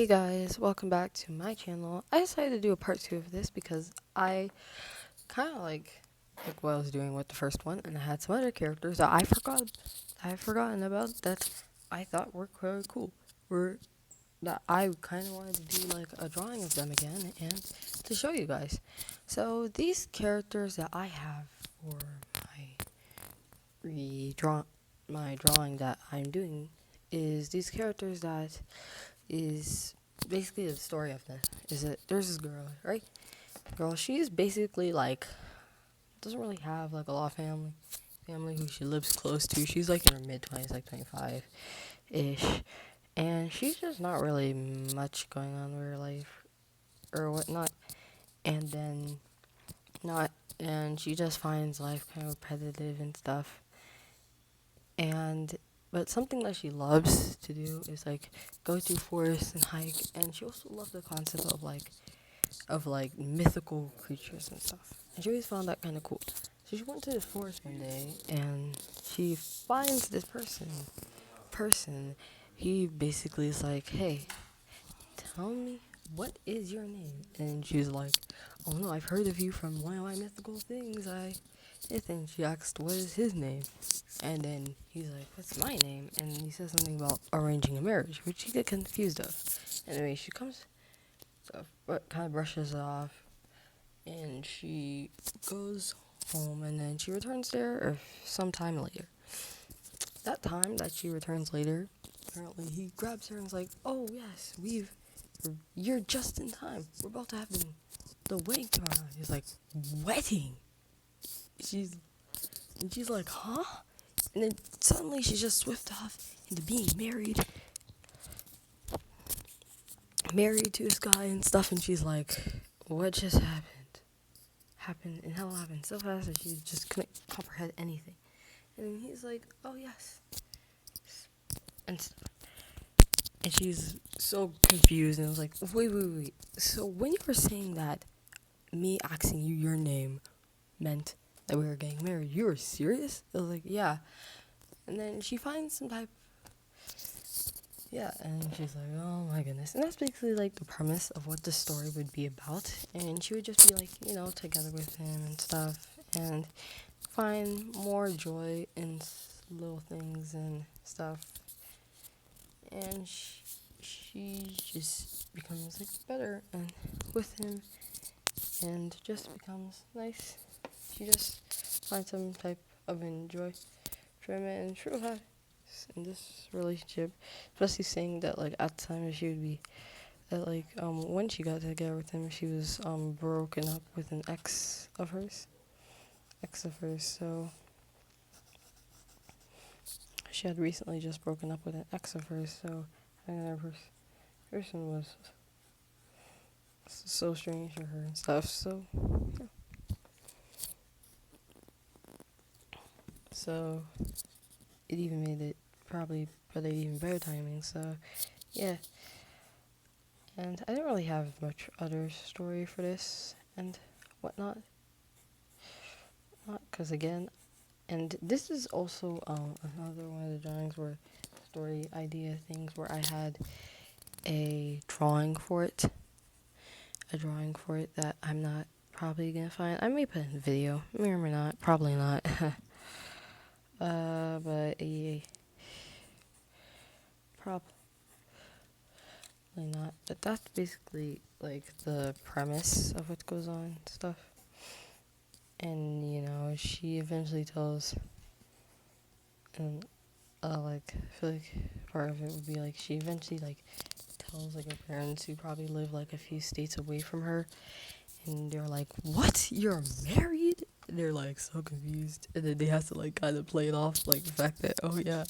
Hey guys, welcome back to my channel. I decided to do a part 2 of this because I kind of like what I was doing with the first one, and I had some other characters that I've forgotten about that I thought were very cool. Were that I kind of wanted to do like a drawing of them again and to show you guys. So these characters that I have for redraw my drawing that I'm doing is these characters that is basically the story of this is that there's this girl, right? Girl, she's basically like doesn't really have like a lot of family who she lives close to. She's like in her mid 20s, like 25 ish, and she's just not really much going on with her life or whatnot. And then not, and she just finds life kind of repetitive and stuff. And but something that she loves to do is like go through forests and hike, and she also loves the concept of like mythical creatures and stuff. And she always found that kind of cool. So she went to the forest one day and she finds this person. He basically is like, "Hey, tell me, what is your name?" And she's like, "Oh no, I've heard of you from one of my mythical things. And she asked, "What is his name?" And then he's like, "What's my name?" And he says something about arranging a marriage, which she get confused of. Anyway, she comes, kind of brushes it off, and she goes home, and then she returns there or sometime later. That time that she returns later, apparently he grabs her and is like, "Oh yes, you're just in time. We're about to have the wedding tomorrow." He's like, "Wedding?" She's and she's like, "Huh?" And then suddenly she's just swift off into being married to this guy and stuff, and she's like, "What just happened, and how it happened so fast that she just couldn't comprehend anything." And he's like, "Oh yes," and and she's so confused, and I was like, "Wait. So when you were saying that me asking you your name meant that we were getting married, you were serious?" I was like, "Yeah." And then she finds some type, yeah, and she's like, "Oh my goodness," and that's basically like the premise of what the story would be about. And she would just be like, together with him and stuff, and find more joy in little things and stuff. And she just becomes like better and with him, and just becomes nice. She just finds some type of enjoyment and true happiness in this relationship. Especially saying that like at the time she would be that like when she got together with him, she was broken up with an ex of hers. So she had recently just broken up with an ex of hers. So another person was so strange to her and stuff. So it even made it probably probably even better timing. So yeah, and I didn't really have much other story for this and whatnot. Not because again, and this is also another one of the drawings where story idea things where I had a drawing for it, that I'm not probably gonna find. I may put in the video, may or may not, probably not. But yeah, probably not. But that's basically like the premise of what goes on and stuff. And she eventually tells, and like I feel like part of it would be like she eventually like tells like her parents who probably live like a few states away from her, and they're like, "What? You're married?" And they're like so confused, and then they have to like kind of play it off like the fact that, oh yeah,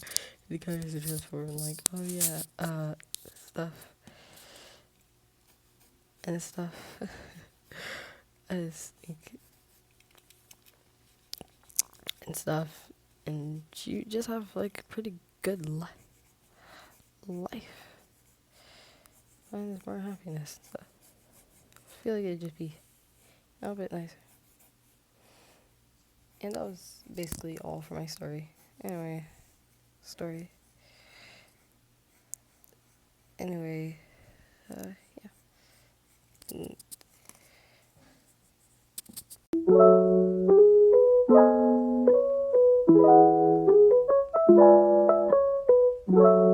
they kind of transform and like, oh yeah, stuff and stuff. I just think and stuff, and you just have like a pretty good life, find more happiness and stuff. I feel like it'd just be a little bit nicer. And that was basically all for my story. Anyway, story. Anyway, Yeah. Mm.